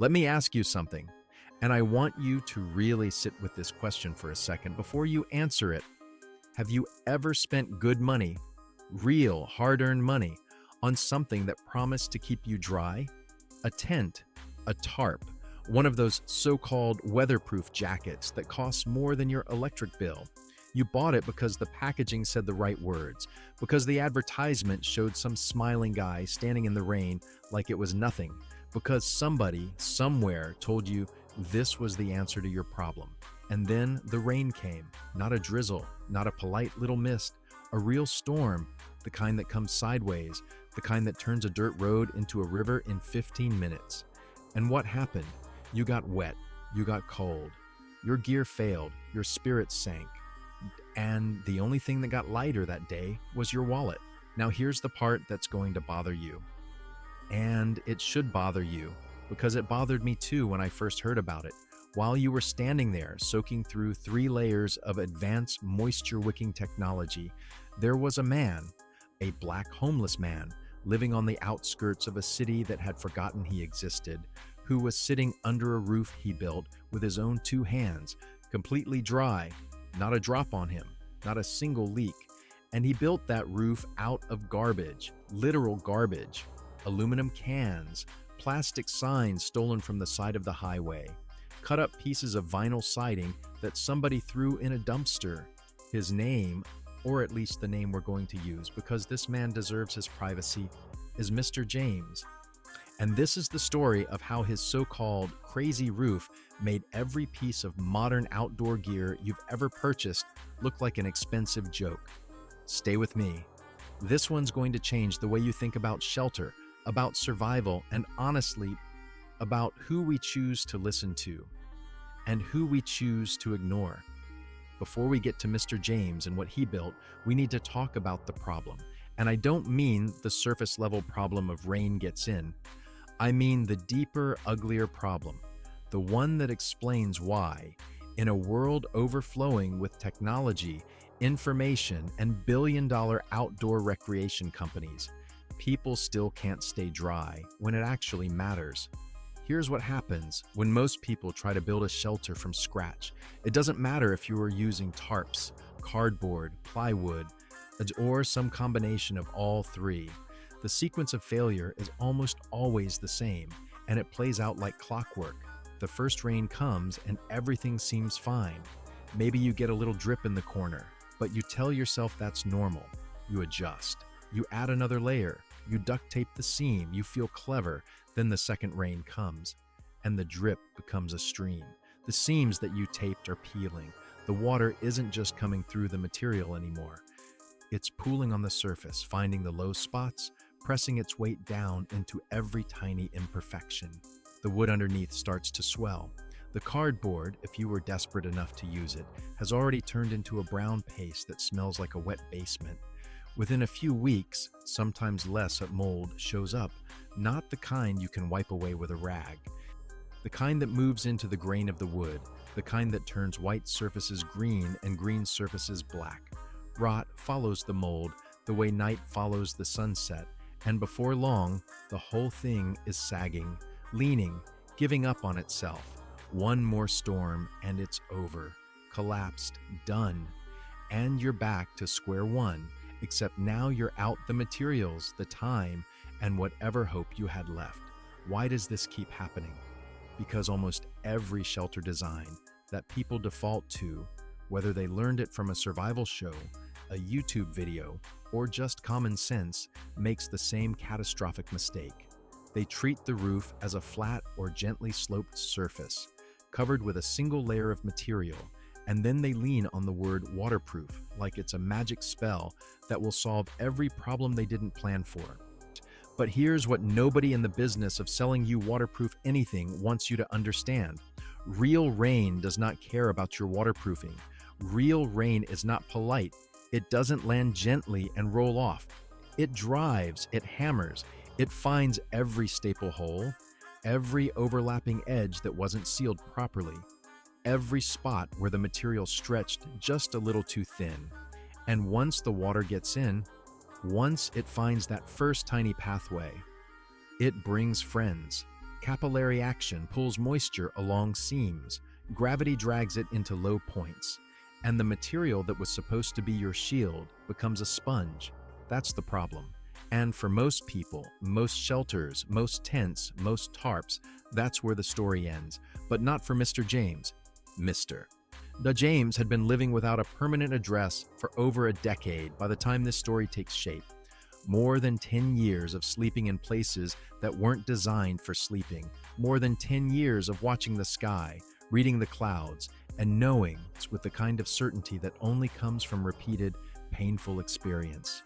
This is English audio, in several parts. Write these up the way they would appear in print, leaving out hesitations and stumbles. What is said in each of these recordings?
Let me ask you something, and I want you to really sit with this question for a second before you answer it. Have you ever spent good money, real hard-earned money, on something that promised to keep you dry? A tent, a tarp, one of those so-called weatherproof jackets that costs more than your electric bill. You bought it because the packaging said the right words, because the advertisement showed some smiling guy standing in the rain like it was nothing, because somebody, somewhere, told you this was the answer to your problem. And then the rain came, not a drizzle, not a polite little mist, a real storm, the kind that comes sideways, the kind that turns a dirt road into a river in 15 minutes. And what happened? You got wet, you got cold, your gear failed, your spirits sank, and the only thing that got lighter that day was your wallet. Now here's the part that's going to bother you. And it should bother you, because it bothered me too when I first heard about it. While you were standing there soaking through 3 layers of advanced moisture-wicking technology, there was a man, a black homeless man, living on the outskirts of a city that had forgotten he existed, who was sitting under a roof he built with his own 2 hands, completely dry, not a drop on him, not a single leak. And he built that roof out of garbage, literal garbage, aluminum cans, plastic signs stolen from the side of the highway, cut up pieces of vinyl siding that somebody threw in a dumpster. His name, or at least the name we're going to use because this man deserves his privacy, is Mr. James. And this is the story of how his so-called crazy roof made every piece of modern outdoor gear you've ever purchased look like an expensive joke. Stay with me. This one's going to change the way you think about shelter, about survival, and honestly, about who we choose to listen to and who we choose to ignore. Before we get to Mr. James and what he built, we need to talk about the problem. And I don't mean the surface level problem of rain gets in. I mean the deeper, uglier problem, the one that explains why, in a world overflowing with technology, information, and billion-dollar outdoor recreation companies, people still can't stay dry when it actually matters. Here's what happens when most people try to build a shelter from scratch. It doesn't matter if you are using tarps, cardboard, plywood, or some combination of all 3. The sequence of failure is almost always the same, and it plays out like clockwork. The first rain comes and everything seems fine. Maybe you get a little drip in the corner, but you tell yourself that's normal. You adjust. You add another layer. You duct tape the seam. You feel clever. Then the second rain comes, and the drip becomes a stream. The seams that you taped are peeling. The water isn't just coming through the material anymore. It's pooling on the surface, finding the low spots, pressing its weight down into every tiny imperfection. The wood underneath starts to swell. The cardboard, if you were desperate enough to use it, has already turned into a brown paste that smells like a wet basement. Within a few weeks, sometimes less, a mold shows up, not the kind you can wipe away with a rag. The kind that moves into the grain of the wood, the kind that turns white surfaces green and green surfaces black. Rot follows the mold the way night follows the sunset, and before long, the whole thing is sagging, leaning, giving up on itself. One more storm and it's over. Collapsed, done. And you're back to square one, except now you're out the materials, the time, and whatever hope you had left. Why does this keep happening? Because almost every shelter design that people default to, whether they learned it from a survival show, a YouTube video, or just common sense, makes the same catastrophic mistake. They treat the roof as a flat or gently sloped surface, covered with a single layer of material, and then they lean on the word waterproof like it's a magic spell that will solve every problem they didn't plan for. But here's what nobody in the business of selling you waterproof anything wants you to understand. Real rain does not care about your waterproofing. Real rain is not polite. It doesn't land gently and roll off. It drives, it hammers, it finds every staple hole, every overlapping edge that wasn't sealed properly, every spot where the material stretched just a little too thin. And once the water gets in, once it finds that first tiny pathway, it brings friends. Capillary action pulls moisture along seams. Gravity drags it into low points. And the material that was supposed to be your shield becomes a sponge. That's the problem. And for most people, most shelters, most tents, most tarps, that's where the story ends. But not for Mr. James. The James had been living without a permanent address for over a decade by the time this story takes shape. More than 10 years of sleeping in places that weren't designed for sleeping. More than 10 years of watching the sky, reading the clouds, and knowing with the kind of certainty that only comes from repeated, painful experience.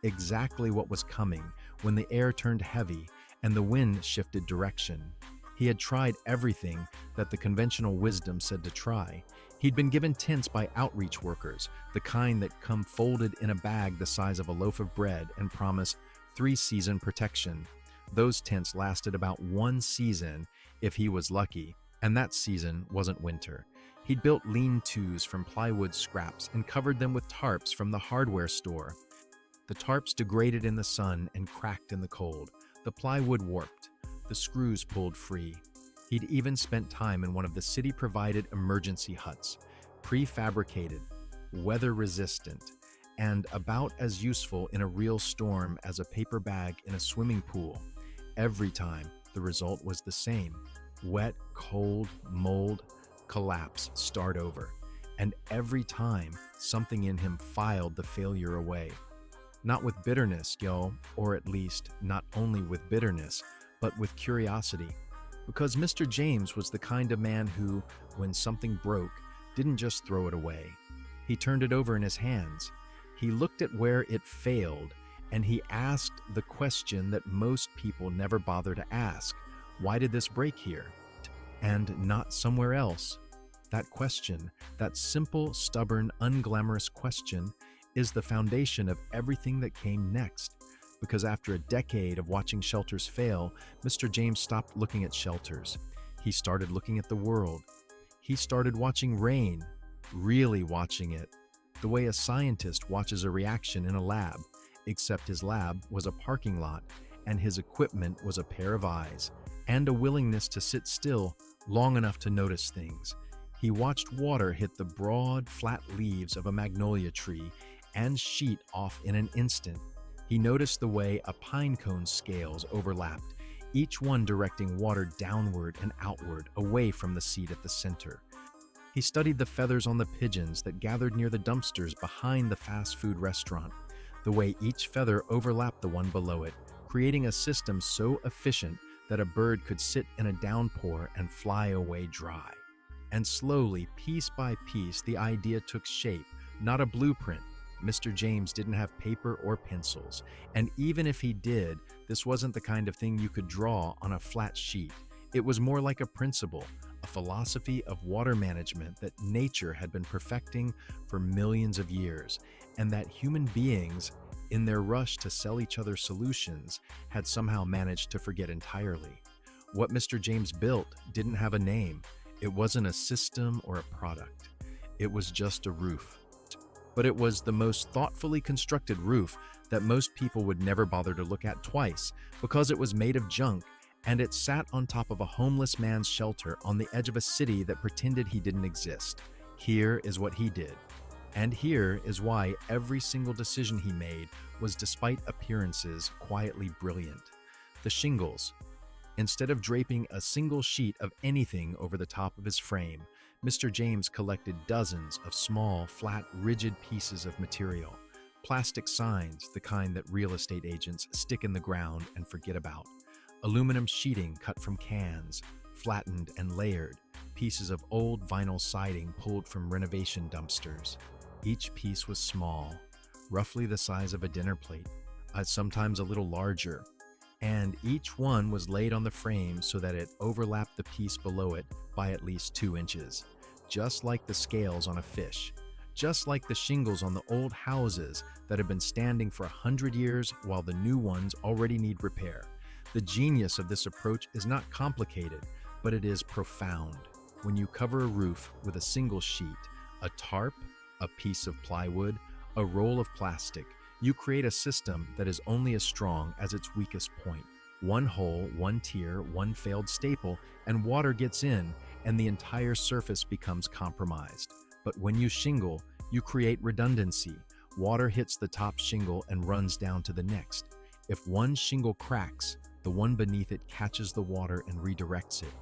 Exactly what was coming when the air turned heavy and the wind shifted direction. He had tried everything that the conventional wisdom said to try. He'd been given tents by outreach workers, the kind that come folded in a bag the size of a loaf of bread and promise 3-season protection. Those tents lasted about 1 season if he was lucky, and that season wasn't winter. He'd built lean-tos from plywood scraps and covered them with tarps from the hardware store. The tarps degraded in the sun and cracked in the cold. The plywood warped. The screws pulled free. He'd even spent time in one of the city-provided emergency huts, prefabricated, weather-resistant, and about as useful in a real storm as a paper bag in a swimming pool. Every time, the result was the same. Wet, cold, mold, collapse, start over. And every time, something in him filed the failure away. Not with bitterness, or at least not only with bitterness, but with curiosity. Because Mr. James was the kind of man who, when something broke, didn't just throw it away. He turned it over in his hands. He looked at where it failed, and he asked the question that most people never bother to ask. Why did this break here? And not somewhere else? That question, that simple, stubborn, unglamorous question, is the foundation of everything that came next. Because after a decade of watching shelters fail, Mr. James stopped looking at shelters. He started looking at the world. He started watching rain, really watching it, the way a scientist watches a reaction in a lab, except his lab was a parking lot, and his equipment was a pair of eyes, and a willingness to sit still long enough to notice things. He watched water hit the broad, flat leaves of a magnolia tree and sheet off in an instant. He noticed the way a pine cone's scales overlapped, each one directing water downward and outward, away from the seat at the center. He studied the feathers on the pigeons that gathered near the dumpsters behind the fast food restaurant, the way each feather overlapped the one below it, creating a system so efficient that a bird could sit in a downpour and fly away dry. And slowly, piece by piece, the idea took shape, not a blueprint. Mr. James didn't have paper or pencils, and even if he did, this wasn't the kind of thing you could draw on a flat sheet. It was more like a principle, a philosophy of water management that nature had been perfecting for millions of years, and that human beings, in their rush to sell each other solutions, had somehow managed to forget entirely. What Mr. James built didn't have a name. It wasn't a system or a product. It was just a roof. But it was the most thoughtfully constructed roof that most people would never bother to look at twice, because it was made of junk, and it sat on top of a homeless man's shelter on the edge of a city that pretended he didn't exist. Here is what he did. And here is why every single decision he made was, despite appearances, quietly brilliant. The shingles. Instead of draping a single sheet of anything over the top of his frame, Mr. James collected dozens of small, flat, rigid pieces of material. Plastic signs, the kind that real estate agents stick in the ground and forget about. Aluminum sheeting cut from cans, flattened and layered. Pieces of old vinyl siding pulled from renovation dumpsters. Each piece was small, roughly the size of a dinner plate, sometimes a little larger. And each one was laid on the frame so that it overlapped the piece below it by at least 2 inches, just like the scales on a fish, just like the shingles on the old houses that have been standing for 100 years while the new ones already need repair. The genius of this approach is not complicated, but it is profound. When you cover a roof with a single sheet, a tarp, a piece of plywood, a roll of plastic, you create a system that is only as strong as its weakest point. One hole, one tear, one failed staple, and water gets in, and the entire surface becomes compromised. But when you shingle, you create redundancy. Water hits the top shingle and runs down to the next. If one shingle cracks, the one beneath it catches the water and redirects it.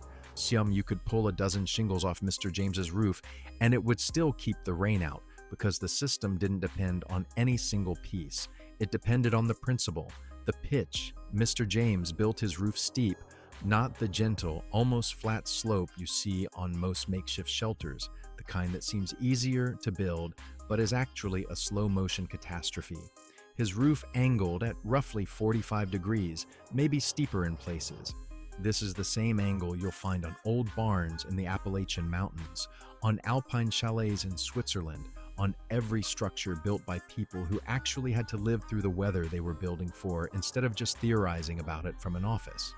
You could pull a dozen shingles off Mr. James's roof, and it would still keep the rain out because the system didn't depend on any single piece. It depended on the principle, the pitch. Mr. James built his roof steep, not the gentle, almost flat slope you see on most makeshift shelters, the kind that seems easier to build but is actually a slow-motion catastrophe. His roof angled at roughly 45 degrees, maybe steeper in places. This is the same angle you'll find on old barns in the Appalachian Mountains, on alpine chalets in Switzerland, on every structure built by people who actually had to live through the weather they were building for instead of just theorizing about it from an office.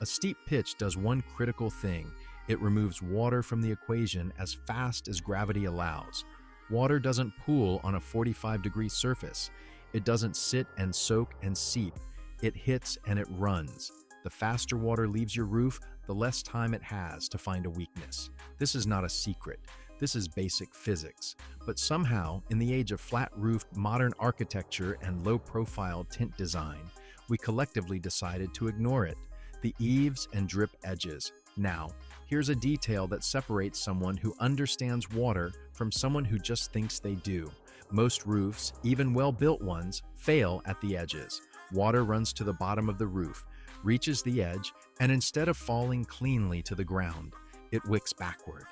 A steep pitch does one critical thing. It removes water from the equation as fast as gravity allows. Water doesn't pool on a 45-degree surface. It doesn't sit and soak and seep. It hits and it runs. The faster water leaves your roof, the less time it has to find a weakness. This is not a secret. This is basic physics. But somehow, in the age of flat-roofed modern architecture and low-profile tint design, we collectively decided to ignore it. The eaves and drip edges. Now, here's a detail that separates someone who understands water from someone who just thinks they do. Most roofs, even well-built ones, fail at the edges. Water runs to the bottom of the roof, reaches the edge, and instead of falling cleanly to the ground, it wicks backward.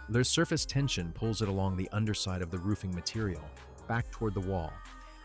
Their surface tension pulls it along the underside of the roofing material, back toward the wall,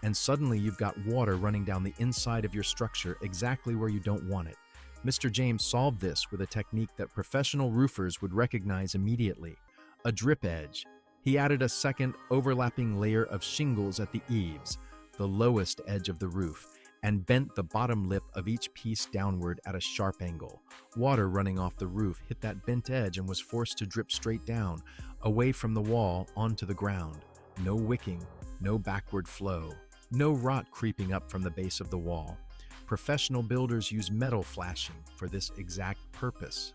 and suddenly you've got water running down the inside of your structure exactly where you don't want it. Mr. James solved this with a technique that professional roofers would recognize immediately: a drip edge. He added a second overlapping layer of shingles at the eaves, the lowest edge of the roof, and bent the bottom lip of each piece downward at a sharp angle. Water running off the roof hit that bent edge and was forced to drip straight down, away from the wall, onto the ground. No wicking, no backward flow, no rot creeping up from the base of the wall. Professional builders use metal flashing for this exact purpose.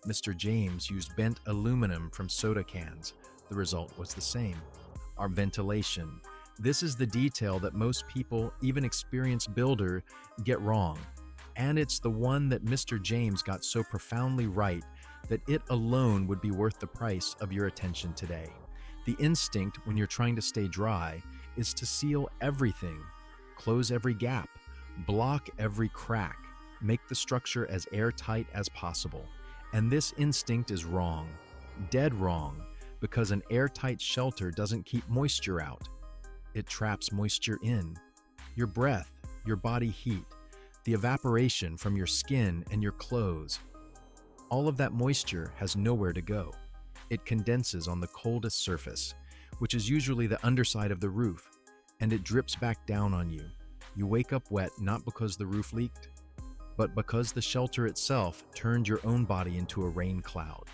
Mr. James used bent aluminum from soda cans. The result was the same. Our ventilation. This is the detail that most people, even experienced builders, get wrong. And it's the one that Mr. James got so profoundly right that it alone would be worth the price of your attention today. The instinct when you're trying to stay dry is to seal everything, close every gap, block every crack, make the structure as airtight as possible. And this instinct is wrong, dead wrong, because an airtight shelter doesn't keep moisture out. It traps moisture in. Your breath, your body heat, the evaporation from your skin and your clothes. All of that moisture has nowhere to go. It condenses on the coldest surface, which is usually the underside of the roof, and it drips back down on you. You wake up wet not because the roof leaked, but because the shelter itself turned your own body into a rain cloud.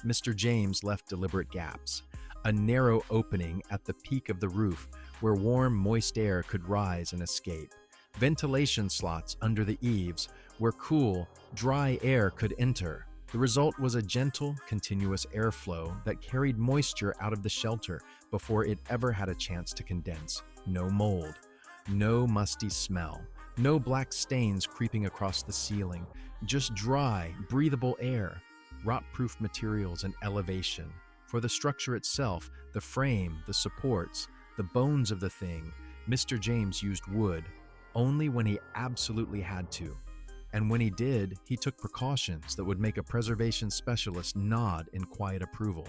Mr. James left deliberate gaps, a narrow opening at the peak of the roof where warm, moist air could rise and escape. Ventilation slots under the eaves where cool, dry air could enter. The result was a gentle, continuous airflow that carried moisture out of the shelter before it ever had a chance to condense. No mold, no musty smell, no black stains creeping across the ceiling, just dry, breathable air, rot-proof materials and elevation. For the structure itself, the frame, the supports, the bones of the thing, Mr. James used wood only when he absolutely had to. And when he did, he took precautions that would make a preservation specialist nod in quiet approval.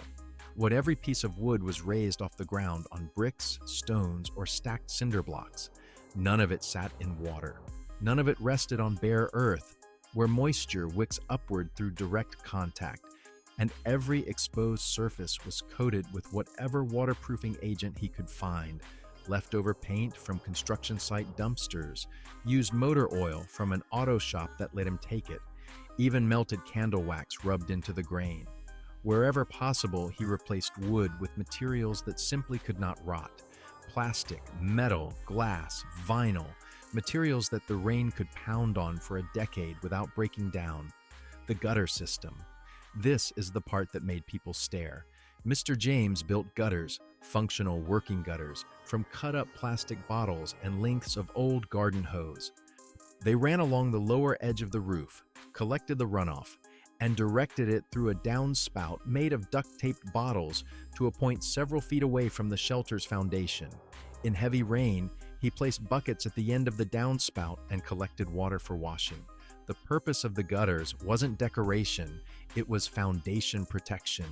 What every piece of wood was raised off the ground on bricks, stones, or stacked cinder blocks. None of it sat in water. None of it rested on bare earth, where moisture wicks upward through direct contact. And every exposed surface was coated with whatever waterproofing agent he could find. Leftover paint from construction site dumpsters, used motor oil from an auto shop that let him take it, even melted candle wax rubbed into the grain. Wherever possible, he replaced wood with materials that simply could not rot. Plastic, metal, glass, vinyl, materials that the rain could pound on for a decade without breaking down. The gutter system. This is the part that made people stare. Mr. James built gutters, functional working gutters, from cut-up plastic bottles and lengths of old garden hose. They ran along the lower edge of the roof, collected the runoff, and directed it through a downspout made of duct-taped bottles to a point several feet away from the shelter's foundation. In heavy rain, he placed buckets at the end of the downspout and collected water for washing. The purpose of the gutters wasn't decoration, it was foundation protection.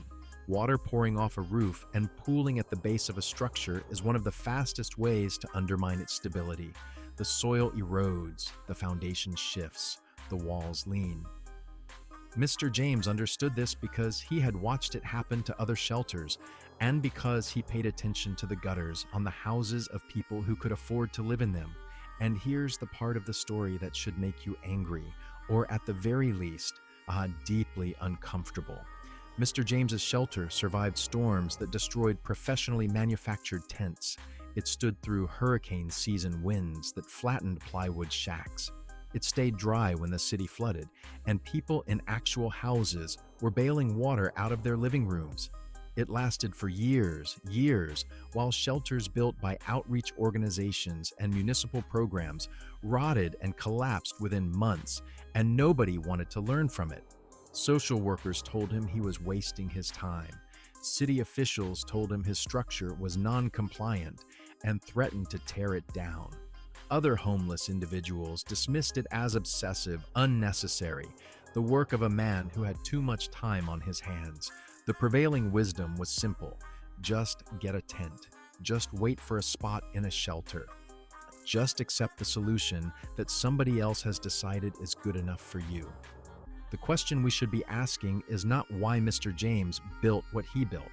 Water pouring off a roof and pooling at the base of a structure is one of the fastest ways to undermine its stability. The soil erodes, the foundation shifts, the walls lean. Mr. James understood this because he had watched it happen to other shelters and because he paid attention to the gutters on the houses of people who could afford to live in them. And here's the part of the story that should make you angry, or at the very least, deeply uncomfortable. Mr. James's shelter survived storms that destroyed professionally manufactured tents. It stood through hurricane season winds that flattened plywood shacks. It stayed dry when the city flooded, and people in actual houses were bailing water out of their living rooms. It lasted for years, while shelters built by outreach organizations and municipal programs rotted and collapsed within months, and nobody wanted to learn from it. Social workers told him he was wasting his time. City officials told him his structure was non-compliant and threatened to tear it down. Other homeless individuals dismissed it as obsessive, unnecessary, the work of a man who had too much time on his hands. The prevailing wisdom was simple: just get a tent. Just wait for a spot in a shelter. Just accept the solution that somebody else has decided is good enough for you. The question we should be asking is not why Mr. James built what he built.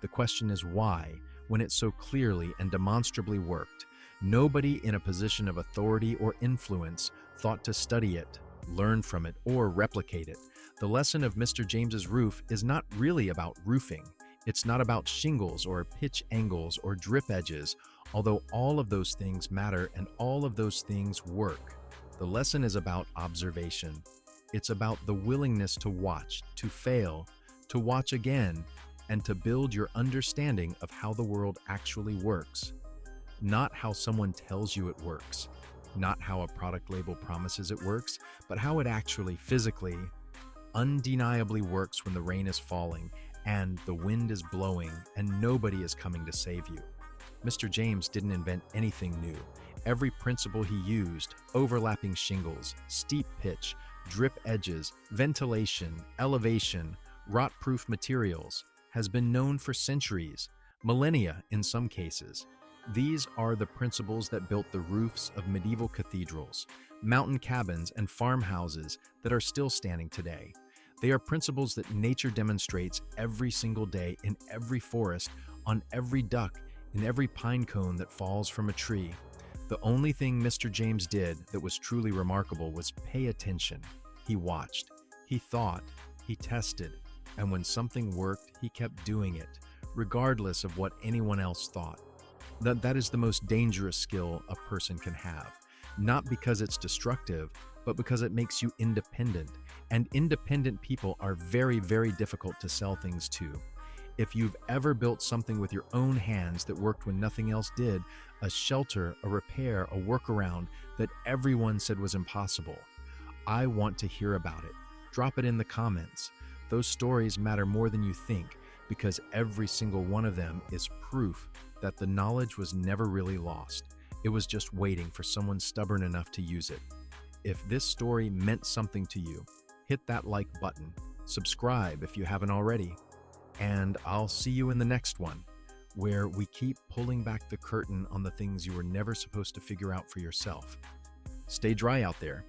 The question is why, when it so clearly and demonstrably worked. Nobody in a position of authority or influence thought to study it, learn from it, or replicate it. The lesson of Mr. James's roof is not really about roofing. It's not about shingles or pitch angles or drip edges, although all of those things matter and all of those things work. The lesson is about observation. It's about the willingness to watch, to fail, to watch again, and to build your understanding of how the world actually works. Not how someone tells you it works, not how a product label promises it works, but how it actually physically, undeniably works when the rain is falling and the wind is blowing and nobody is coming to save you. Mr. James didn't invent anything new. Every principle he used, overlapping shingles, steep pitch, drip edges, ventilation, elevation, rot-proof materials, has been known for centuries, millennia in some cases. These are the principles that built the roofs of medieval cathedrals, mountain cabins, and farmhouses that are still standing today. They are principles that nature demonstrates every single day in every forest, on every duck, in every pine cone that falls from a tree. The only thing Mr. James did that was truly remarkable was pay attention. He watched, he thought, he tested, and when something worked, he kept doing it, regardless of what anyone else thought. That is the most dangerous skill a person can have, not because it's destructive, but because it makes you independent, and independent people are very, very difficult to sell things to. If you've ever built something with your own hands that worked when nothing else did, a shelter, a repair, a workaround that everyone said was impossible, I want to hear about it. Drop it in the comments. Those stories matter more than you think, because every single one of them is proof that the knowledge was never really lost. It was just waiting for someone stubborn enough to use it. If this story meant something to you, hit that like button, subscribe if you haven't already, and I'll see you in the next one, where we keep pulling back the curtain on the things you were never supposed to figure out for yourself. Stay dry out there.